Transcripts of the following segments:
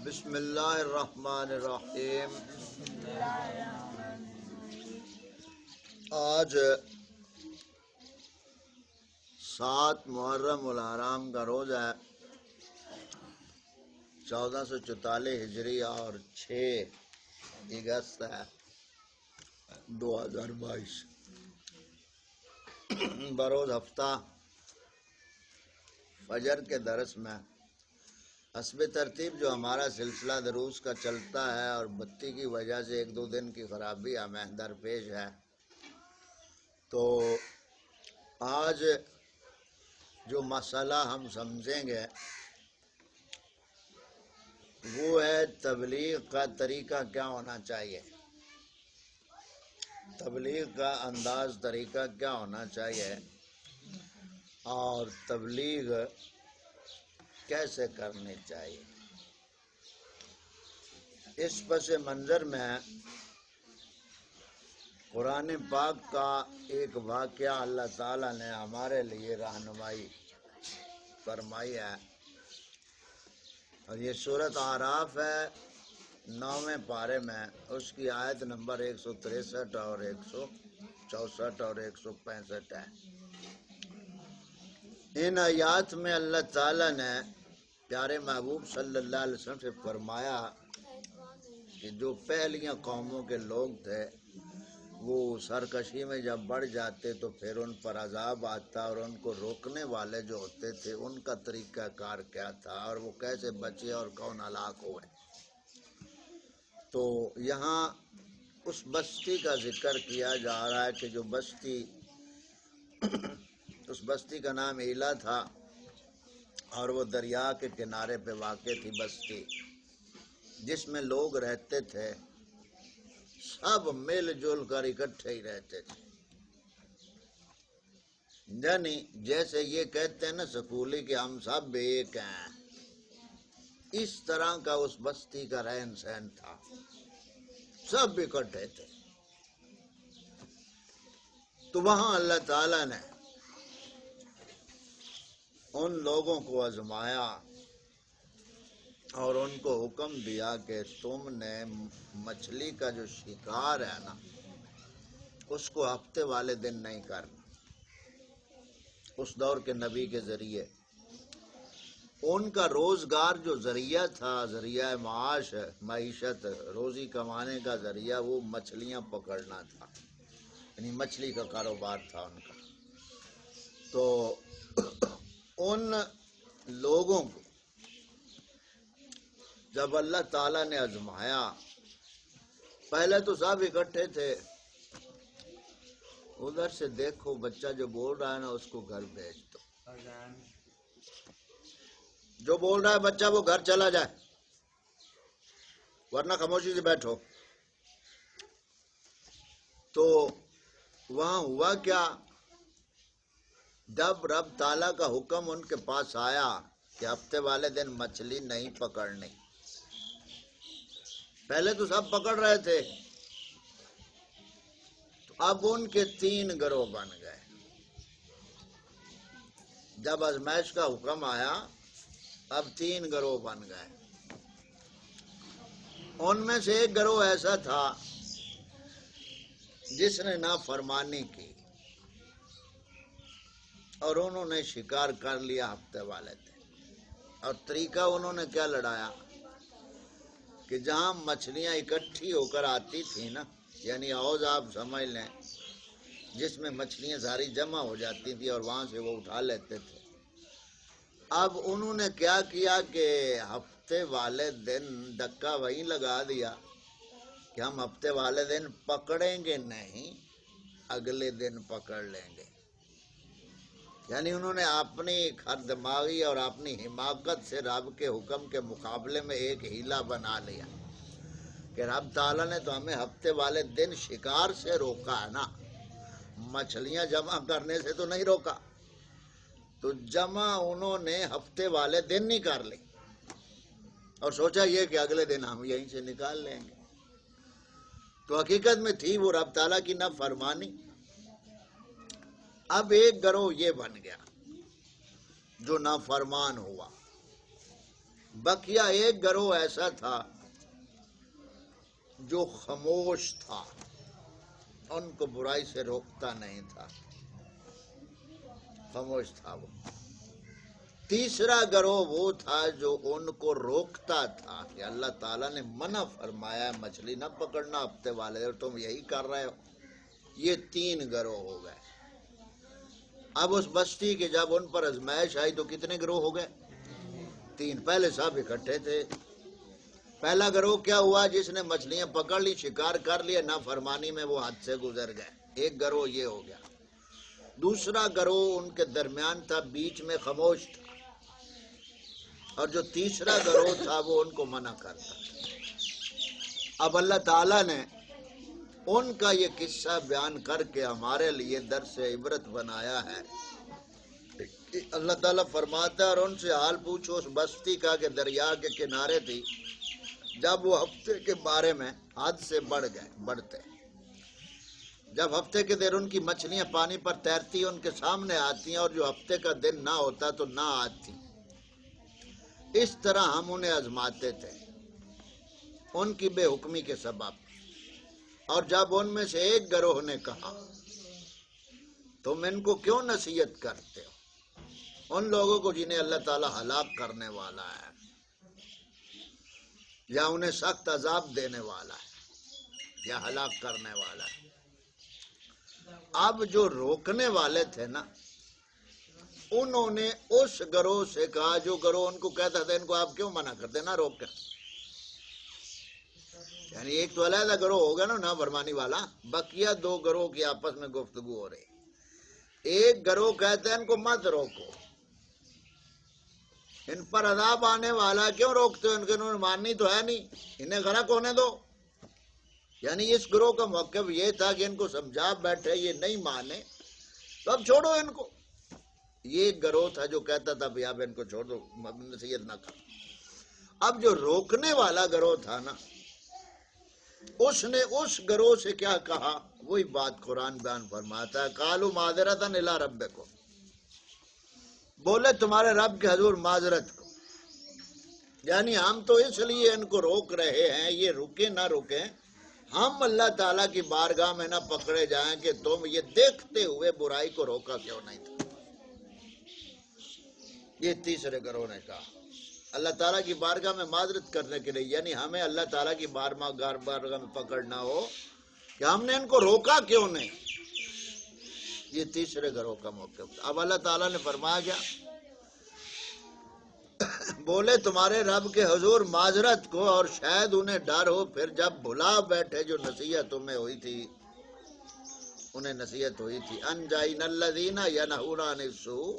بسم اللہ الرحمن الرحیم۔ آج 7 محرم الحرام کا روز ہے، 1444 ہجری اور 6 اگست ہے 2022 بروز ہفتہ۔ فجر کے درس میں حسب ترتیب جو ہمارا سلسلہ دروس کا چلتا ہے اور بتی کی وجہ سے 1-2 دن کی خرابی ہمیں درپیش ہے، تو آج جو مسئلہ ہم سمجھیں گے وہ ہے تبلیغ کا طریقہ کیا ہونا چاہیے، تبلیغ کا انداز طریقہ کیا ہونا چاہیے اور تبلیغ کیسے کرنی چاہیے۔ اس پس منظر میں قرآن پاک کا ایک واقعہ اللہ تعالیٰ نے ہمارے لیے رہنمائی فرمائی ہے، اور یہ سورۃ اعراف ہے 9ویں پارے میں، اس کی آیت نمبر 163 اور 164 اور 165 ہے۔ ان آیات میں اللہ تعالیٰ نے پیارے محبوب صلی اللہ علیہ وسلم سے فرمایا کہ جو پہلیاں قوموں کے لوگ تھے وہ سرکشی میں جب بڑھ جاتے تو پھر ان پر عذاب آتا، اور ان کو روکنے والے جو ہوتے تھے ان کا طریقہ کار کیا تھا اور وہ کیسے بچے اور کون ہلاک ہوئے۔ تو یہاں اس بستی کا ذکر کیا جا رہا ہے کہ جو بستی اس بستی کا نام ایلا تھا اور وہ دریا کے کنارے پہ واقع تھی بستی، جس میں لوگ رہتے تھے، سب مل جل کر اکٹھے ہی رہتے تھے۔ یعنی جیسے یہ کہتے ہیں نا سکولی کہ ہم سب ایک ہیں، اس طرح کا اس بستی کا رہن سہن تھا، سب اکٹھے تھے۔ تو وہاں اللہ تعالیٰ نے ان لوگوں کو آزمایا اور ان کو حکم دیا کہ تم نے مچھلی کا جو شکار ہے نا اس کو ہفتے والے دن نہیں کرنا۔ اس دور کے نبی کے ذریعے ان کا روزگار جو ذریعہ تھا، ذریعہ معاش معیشت روزی کمانے کا ذریعہ، وہ مچھلیاں پکڑنا تھا، یعنی مچھلی کا کاروبار تھا ان کا۔ تو ان لوگوں کو جب اللہ تعالیٰ نے آزمایا، پہلے تو سب اکٹھے تھے، ادھر سے دیکھو بچہ جو بول رہا ہے نا اس کو گھر بھیج دو، جو بول رہا ہے بچہ وہ گھر چلا جائے، ورنہ خاموشی سے بیٹھو۔ تو وہاں ہوا کیا، جب رب تعالیٰ کا حکم ان کے پاس آیا کہ ہفتے والے دن مچھلی نہیں پکڑنی، پہلے تو سب پکڑ رہے تھے، تو اب ان کے 3 گروہ بن گئے۔ جب آزمائش کا حکم آیا اب 3 گروہ بن گئے۔ ان میں سے ایک گروہ ایسا تھا جس نے نافرمانی کی اور انہوں نے شکار کر لیا ہفتے والے دن، اور طریقہ انہوں نے کیا لڑایا کہ جہاں مچھلیاں اکٹھی ہو کر آتی تھیں نا، یعنی حوض آپ سمجھ لیں جس میں مچھلیاں ساری جمع ہو جاتی تھیں اور وہاں سے وہ اٹھا لیتے تھے، اب انہوں نے کیا کیا کہ ہفتے والے دن ڈکا وہیں لگا دیا کہ ہم ہفتے والے دن پکڑیں گے نہیں، اگلے دن پکڑ لیں گے۔ یعنی انہوں نے اپنی خردماغی اور اپنی حماقت سے رب کے حکم کے مقابلے میں ایک ہیلا بنا لیا کہ رب تعالیٰ نے تو ہمیں ہفتے والے دن شکار سے روکا ہے نا، مچھلیاں جمع کرنے سے تو نہیں روکا۔ تو جمع انہوں نے ہفتے والے دن نہیں کر لی اور سوچا یہ کہ اگلے دن ہم یہیں سے نکال لیں گے۔ تو حقیقت میں تھی وہ رب تعالیٰ کی نافرمانی۔ اب ایک گروہ یہ بن گیا جو نافرمان ہوا، بقیہ ایک گروہ ایسا تھا جو خاموش تھا، ان کو برائی سے روکتا نہیں تھا، خاموش تھا وہ۔ تیسرا گروہ وہ تھا جو ان کو روکتا تھا کہ اللہ تعالیٰ نے منع فرمایا ہے مچھلی نہ پکڑنا ہفتے والے، اور تم یہی کر رہے ہو۔ یہ تین گروہ ہو گئے۔ اب اس بستی کے جب ان پر آزمائش آئی تو کتنے گروہ ہو گئے؟ تین۔ پہلے سب اکٹھے تھے۔ پہلا گروہ کیا ہوا؟ جس نے مچھلیاں پکڑ لی، شکار کر لیا، نافرمانی میں وہ حد سے گزر گئے، ایک گروہ یہ ہو گیا۔ دوسرا گروہ ان کے درمیان تھا، بیچ میں خاموش تھا، اور جو تیسرا گروہ تھا وہ ان کو منع کرتا۔ اب اللہ تعالیٰ نے ان کا یہ قصہ بیان کر کے ہمارے لیے درس عبرت بنایا ہے۔ اللہ تعالیٰ فرماتا ہے اور ان سے حال پوچھو اس بستی کا کہ دریا کے کنارے تھی، جب وہ ہفتے کے بارے میں حد سے بڑھتے، جب ہفتے کے دن ان کی مچھلیاں پانی پر تیرتی ان کے سامنے آتی ہیں، اور جو ہفتے کا دن نہ ہوتا تو نہ آتی۔ اس طرح ہم انہیں آزماتے تھے ان کی بے حکمی کے سبب۔ اور جب ان میں سے ایک گروہ نے کہا تم ان کو کیوں نصیحت کرتے ہو، ان لوگوں کو جنہیں اللہ تعالیٰ ہلاک کرنے والا ہے یا انہیں سخت عذاب دینے والا ہے یا ہلاک کرنے والا ہے۔ اب جو روکنے والے تھے نا، انہوں نے اس گروہ سے کہا جو گروہ ان کو کہتا تھا ان کو آپ کیوں منع کرتے، نہ روکیں۔ یعنی ایک تو علیحدہ گروہ ہو گیا نا فرمانی والا، بقیہ دو گروہ کی آپس میں گفتگو ہو رہی۔ ایک گروہ کہتے ہیں ان کو مت روکو، ان پر عذاب آنے والا، کیوں روکتے ہو، ان کے انہوں نے ماننی تو ہے نہیں، انہیں غرق ہونے دو۔ یعنی اس گروہ کا موقف یہ تھا کہ ان کو سمجھا بیٹھے، یہ نہیں مانے تو اب چھوڑو ان کو۔ یہ گروہ تھا جو کہتا تھا بھی آپ ان کو چھوڑ دو، نصیحت نہ کرو۔ اب جو روکنے والا گروہ تھا نا، اس نے اس گروہ سے کیا کہا، وہی بات قرآن بیان فرماتا ہے، قالوا معذرۃ الی ربکم، بولے تمہارے رب کے حضور معذرت کو۔ یعنی ہم تو اس لیے ان کو روک رہے ہیں، یہ رکے نہ رکیں، ہم اللہ تعالیٰ کی بارگاہ میں نہ پکڑے جائیں کہ تم یہ دیکھتے ہوئے برائی کو روکا کیوں نہیں تھا۔ یہ تیسرے گروہ نے کہا اللہ تعالیٰ کی بارگاہ میں معذرت کرنے کے لیے، یعنی ہمیں اللہ تعالیٰ کی بارگاہ میں پکڑنا ہو کہ ہم نے ان کو روکا کیوں نہیں۔ یہ تیسرے گروہ کا موقف تھا۔ اب اللہ تعالیٰ نے فرمایا کیا، بولے تمہارے رب کے حضور معذرت کو، اور شاید انہیں ڈر ہو پھر جب بھلا بیٹھے جو نصیحت تمہیں ہوئی تھی، انہیں نصیحت ہوئی تھی، انجینا الذین ینہون عن السوء۔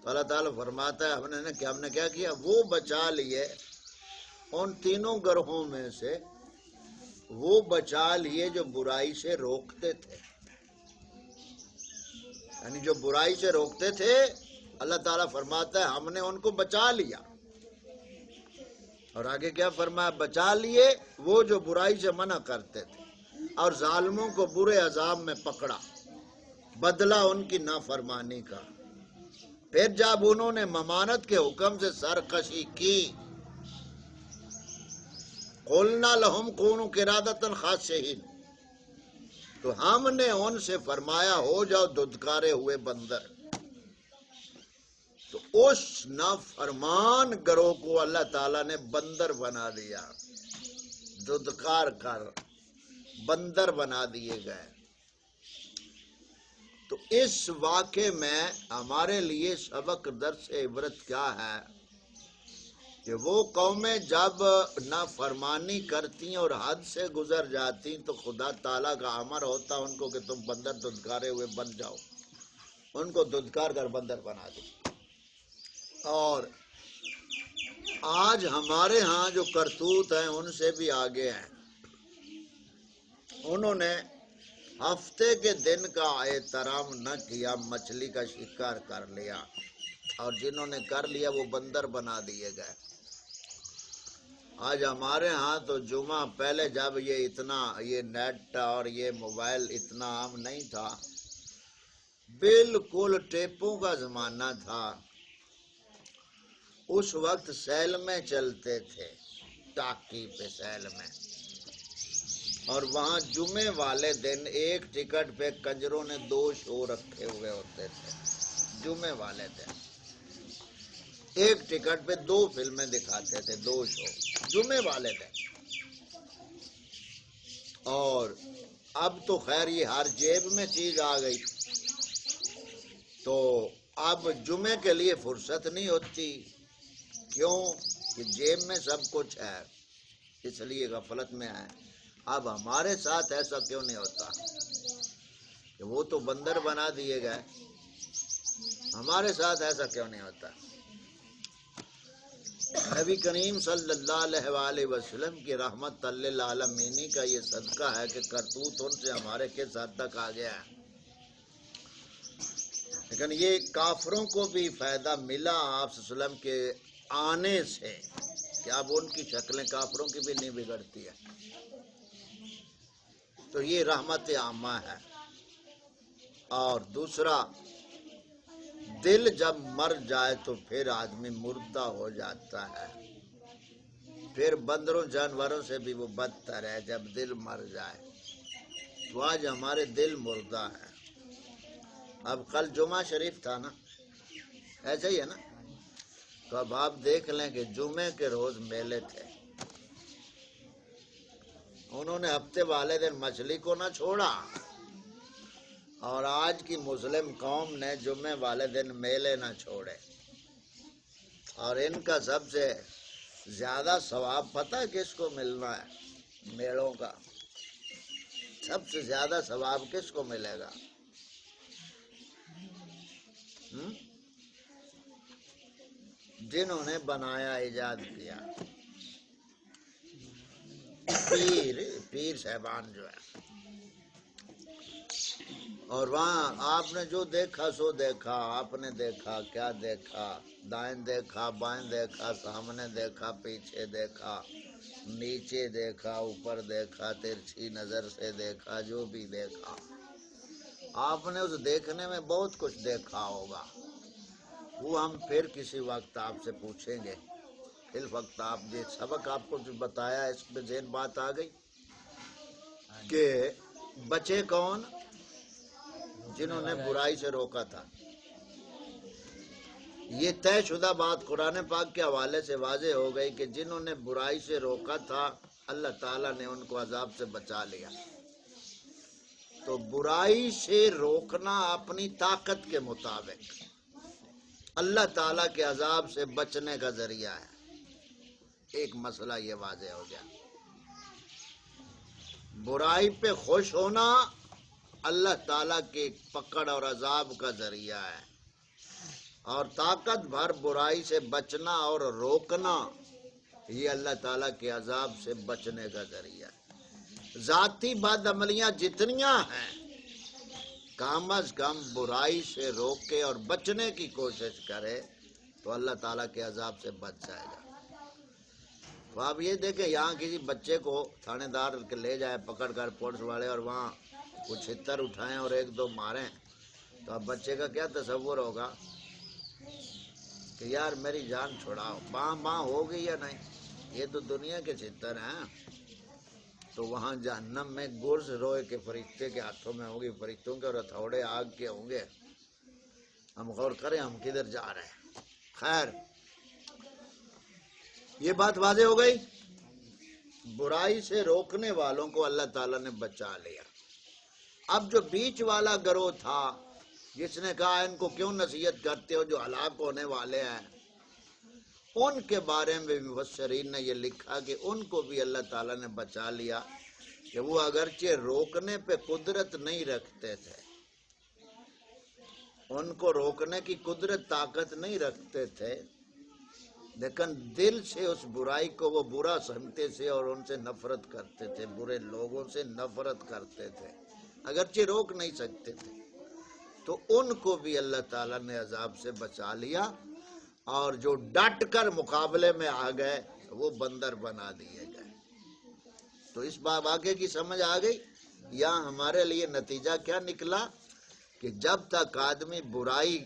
تو اللہ تعالیٰ فرماتا ہے ہم نے کیا کیا، وہ بچا لیے ان تینوں گروہوں میں سے، وہ بچا لیے جو برائی سے روکتے تھے۔ یعنی جو برائی سے روکتے تھے، اللہ تعالیٰ فرماتا ہے ہم نے ان کو بچا لیا۔ اور آگے کیا فرمایا، بچا لیے وہ جو برائی سے منع کرتے تھے، اور ظالموں کو برے عذاب میں پکڑا، بدلہ ان کی نافرمانی کا۔ پھر جب انہوں نے ممانت کے حکم سے سرکشی کی، قلنا لہم کونوا قردۃ خاسئین، تو ہم نے ان سے فرمایا ہو جاؤ دھتکارے ہوئے بندر۔ تو اس نافرمان گروہ کو اللہ تعالیٰ نے بندر بنا دیا، دھتکار کر بندر بنا دیے گئے۔ تو اس واقعے میں ہمارے لیے سبق درس عبرت کیا ہے کہ وہ قومیں جب نافرمانی کرتی اور حد سے گزر جاتی تو خدا تعالیٰ کا امر ہوتا ان کو کہ تم بندر دھتکارے ہوئے بن جاؤ، ان کو دھتکار کر بندر بنا دی۔ اور آج ہمارے ہاں جو کرتوت ہیں ان سے بھی آگے ہیں، انہوں نے ہفتے کے دن کا احترام نہ کیا، مچھلی کا شکار کر لیا، اور جنہوں نے کر لیا وہ بندر بنا دیے گئے۔ آج ہمارے ہاں تو جمعہ پہلے جب یہ نیٹ اور یہ موبائل اتنا عام نہیں تھا، بالکل ٹیپوں کا زمانہ تھا، اس وقت سیل میں چلتے تھے، ٹاکی پہ سیل میں، اور وہاں جمعے والے دن ایک ٹکٹ پہ کنجروں نے 2 شو رکھے ہوئے ہوتے تھے۔ جمعے والے دن ایک ٹکٹ پہ 2 فلمیں دکھاتے تھے، 2 شو جمعے والے دن۔ اور اب تو خیر یہ ہر جیب میں چیز آ گئی، تو اب جمعے کے لیے فرصت نہیں ہوتی، کیوں کہ جیب میں سب کچھ ہے، اس لیے غفلت میں ہے۔ اب ہمارے ساتھ ایسا کیوں نہیں ہوتا کہ وہ تو بندر بنا دیے گئے، ہمارے ساتھ ایسا کیوں نہیں ہوتا؟ نبی کریم صلی اللہ علیہ وآلہ وسلم کی رحمت للعالمین کا یہ صدقہ ہے کہ کرتوت ان سے ہمارے کس حد تک آ گیا ہے۔ لیکن یہ کافروں کو بھی فائدہ ملا آپ صلی اللہ علیہ وسلم کے آنے سے، کہ اب ان کی شکلیں کافروں کی بھی نہیں بگڑتی ہے، تو یہ رحمت عامہ ہے۔ اور دوسرا، دل جب مر جائے تو پھر آدمی مردہ ہو جاتا ہے، پھر بندروں جانوروں سے بھی وہ بدتر ہے جب دل مر جائے۔ تو آج ہمارے دل مردہ ہیں۔ اب کل جمعہ شریف تھا نا، ایسا ہی ہے نا، تو اب آپ دیکھ لیں کہ جمعے کے روز میلے تھے، انہوں نے ہفتے والے دن مچھلی کو نہ چھوڑا، اور آج کی مسلم قوم نے جمعے والے دن میلے نہ چھوڑے۔ اور ان کا سب سے زیادہ ثواب پتہ ہے کس کو ملنا ہے؟ میلوں کا سب سے زیادہ ثواب کس کو ملے گا؟ جنہوں نے بنایا، ایجاد کیا، پیر صاحبان جو ہے۔ اور وہاں آپ نے جو دیکھا سو دیکھا، آپ نے دیکھا کیا دیکھا؟ دائیں دیکھا، بائیں دیکھا، سامنے دیکھا، پیچھے دیکھا، نیچے دیکھا، اوپر دیکھا، ترچھی نظر سے دیکھا، جو بھی دیکھا آپ نے اس دیکھنے میں بہت کچھ دیکھا ہوگا، وہ ہم پھر کسی وقت آپ سے پوچھیں گے۔ اس وقت آپ یہ سبق آپ کو جو بتایا اس پہ ذہن بات آ گئی کہ بچے کون؟ جنہوں نے برائی سے روکا تھا۔ یہ طے شدہ بات قرآن پاک کے حوالے سے واضح ہو گئی کہ جنہوں نے برائی سے روکا تھا اللہ تعالیٰ نے ان کو عذاب سے بچا لیا۔ تو برائی سے روکنا اپنی طاقت کے مطابق اللہ تعالیٰ کے عذاب سے بچنے کا ذریعہ ہے۔ ایک مسئلہ یہ واضح ہو گیا، برائی پہ خوش ہونا اللہ تعالیٰ کی پکڑ اور عذاب کا ذریعہ ہے، اور طاقت بھر برائی سے بچنا اور روکنا یہ اللہ تعالیٰ کے عذاب سے بچنے کا ذریعہ ہے۔ ذاتی بد عملیاں جتنیاں ہیں کم از کم برائی سے روکے اور بچنے کی کوشش کرے تو اللہ تعالیٰ کے عذاب سے بچ جائے گا۔ تو آپ یہ دیکھیں، یہاں کسی بچے کو تھانے دار کے لے جائے پکڑ کر پولیس والے، اور وہاں کچھ چھتر اٹھائیں اور 1-2 ماریں، تو اب بچے کا کیا تصور ہوگا کہ یار میری جان چھڑاؤ، باں ہوگی یا نہیں؟ یہ تو دنیا کے چھتر ہیں، تو وہاں جہنم میں گرز روئے کے فرشتے کے ہاتھوں میں ہوگی، فرشتوں کے اور ہتھوڑے آگ کے ہوں گے۔ ہم غور کریں ہم کدھر جا رہے ہیں۔ خیر، یہ بات واضح ہو گئی، برائی سے روکنے والوں کو اللہ تعالیٰ نے بچا لیا۔ اب جو بیچ والا گروہ تھا جس نے کہا ان کو کیوں نصیحت کرتے ہو جو ہلاک ہونے والے ہیں، ان کے بارے میں مفسرین نے یہ لکھا کہ ان کو بھی اللہ تعالیٰ نے بچا لیا، کہ وہ اگرچہ روکنے پہ قدرت نہیں رکھتے تھے، ان کو روکنے کی قدرت طاقت نہیں رکھتے تھے، لیکن دل سے اس برائی کو وہ برا سمجھتے تھے اور ان سے نفرت کرتے تھے، برے لوگوں سے نفرت کرتے تھے، اگرچہ روک نہیں سکتے تھے، تو ان کو بھی اللہ تعالیٰ نے عذاب سے بچا لیا، اور جو ڈٹ کر مقابلے میں آ گئے وہ بندر بنا دیے گئے۔ تو اس واقعے کی سمجھ آ گئی، یہاں ہمارے لیے نتیجہ کیا نکلا کہ جب تک آدمی برائی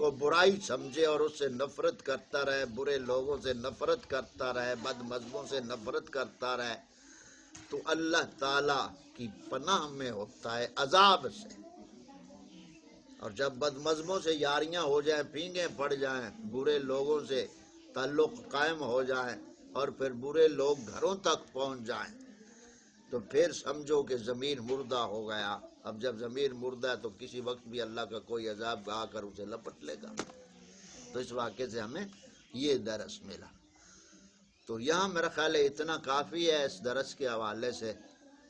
کو برائی سمجھے اور اس سے نفرت کرتا رہے، برے لوگوں سے نفرت کرتا رہے، بد مذہبوں سے نفرت کرتا رہے، تو اللہ تعالی کی پناہ میں ہوتا ہے عذاب سے۔ اور جب بد مذہبوں سے یاریاں ہو جائیں، پینگیں پڑ جائیں، برے لوگوں سے تعلق قائم ہو جائیں اور پھر برے لوگ گھروں تک پہنچ جائیں، تو پھر سمجھو کہ ضمیر مردہ ہو گیا۔ اب جب ضمیر مردہ ہے تو کسی وقت بھی اللہ کا کوئی عذاب آ کر اسے لپٹ لے گا۔ تو اس واقعے سے ہمیں یہ درس ملا۔ تو یہاں میرا خیال ہے اتنا کافی ہے اس درس کے حوالے سے۔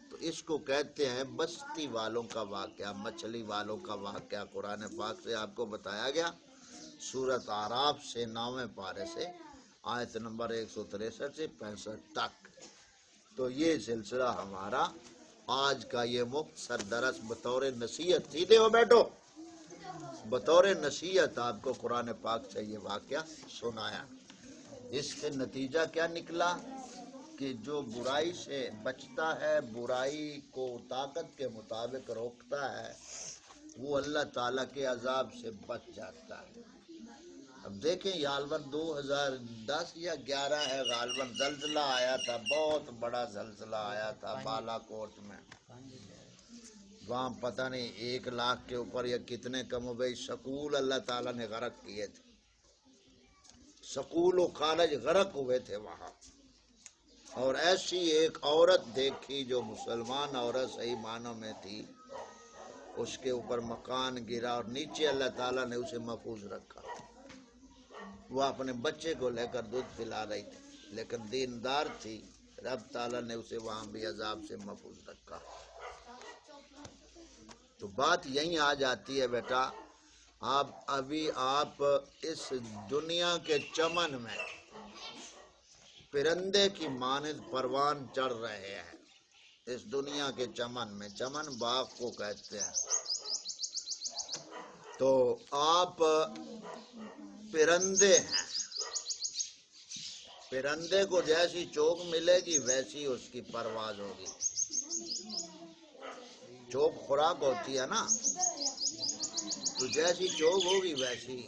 تو اس کو کہتے ہیں بستی والوں کا واقعہ، مچھلی والوں کا واقعہ۔ قرآن پاک سے آپ کو بتایا گیا، سورۃ اعراف سے 9ویں پارے سے آیت نمبر 163 سے 65 تک۔ تو یہ سلسلہ ہمارا آج کا یہ مختصر درس بطور نصیحت، سیدھے ہو بیٹھو، بطور نصیحت آپ کو قرآن پاک سے یہ واقعہ سنایا۔ اس سے نتیجہ کیا نکلا کہ جو برائی سے بچتا ہے، برائی کو طاقت کے مطابق روکتا ہے، وہ اللہ تعالیٰ کے عذاب سے بچ جاتا ہے۔ اب دیکھیں غالباً 2010 یا 11 ہے، غالباً زلزلہ آیا تھا، بہت بڑا زلزلہ آیا تھا بالا کوٹ میں۔ وہاں پتہ نہیں 1 لاکھ کے اوپر یا کتنے کم و بیش سکول اللہ تعالیٰ نے غرق کیے تھے، سکول و کالج غرق ہوئے تھے وہاں۔ اور ایسی ایک عورت دیکھی جو مسلمان عورت صحیح معنوں میں تھی، اس کے اوپر مکان گرا اور نیچے اللہ تعالیٰ نے اسے محفوظ رکھا۔ وہ اپنے بچے کو لے کر دودھ پلا رہی تھی، لیکن دیندار تھی، رب تعالیٰ نے اسے وہاں بھی عذاب سے محفوظ رکھا۔ تو بات یہیں آ جاتی ہے بیٹا، آپ اس دنیا کے چمن میں پرندے کی مانند پروان چڑھ رہے ہیں۔ اس دنیا کے چمن میں، چمن باغ کو کہتے ہیں، تو آپ پرندے ہیں۔ پرندے کو جیسی چوگ ملے گی ویسی اس کی پرواز ہوگی۔ چوگ خوراک ہوتی ہے نا، تو جیسی چوگ ہوگی ویسی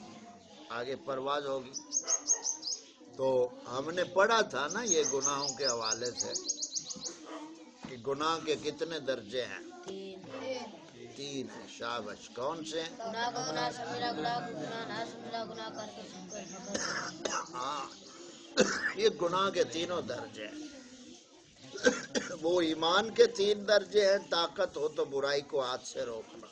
آگے پرواز ہوگی۔ تو ہم نے پڑھا تھا نا یہ گناہوں کے حوالے سے کہ گناہ کے کتنے درجے ہیں؟ 3 ہیں۔ شاباش، کون سے؟ ہاں، یہ گناہ کے تینوں درجے ہیں۔ وہ ایمان کے 3 درجے ہیں، طاقت ہو تو برائی کو ہاتھ سے روکنا،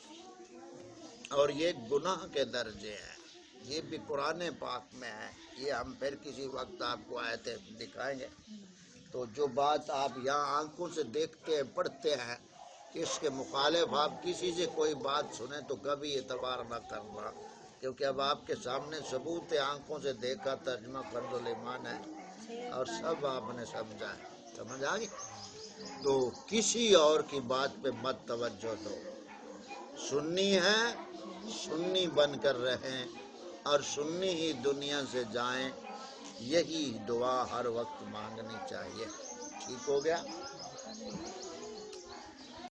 اور یہ گناہ کے درجے ہیں، یہ بھی قرآن پاک میں ہے۔ یہ ہم پھر کسی وقت آپ کو آیتیں دکھائیں گے۔ تو جو بات آپ یہاں آنکھوں سے دیکھتے ہیں، پڑھتے ہیں، اس کے مخالف آپ کسی سے کوئی بات سنیں تو کبھی اعتبار نہ کرنا، کیونکہ اب آپ کے سامنے ثبوت آنکھوں سے دیکھا ترجمہ کنز الایمان ہے، اور سب آپ نے سمجھا ہے، سمجھ آ گئی؟ تو کسی اور کی بات پہ مت توجہ دو، سنی ہے سنی بن کر رہیں اور سنی ہی دنیا سے جائیں، یہی دعا ہر وقت مانگنی چاہیے۔ ٹھیک ہو گیا؟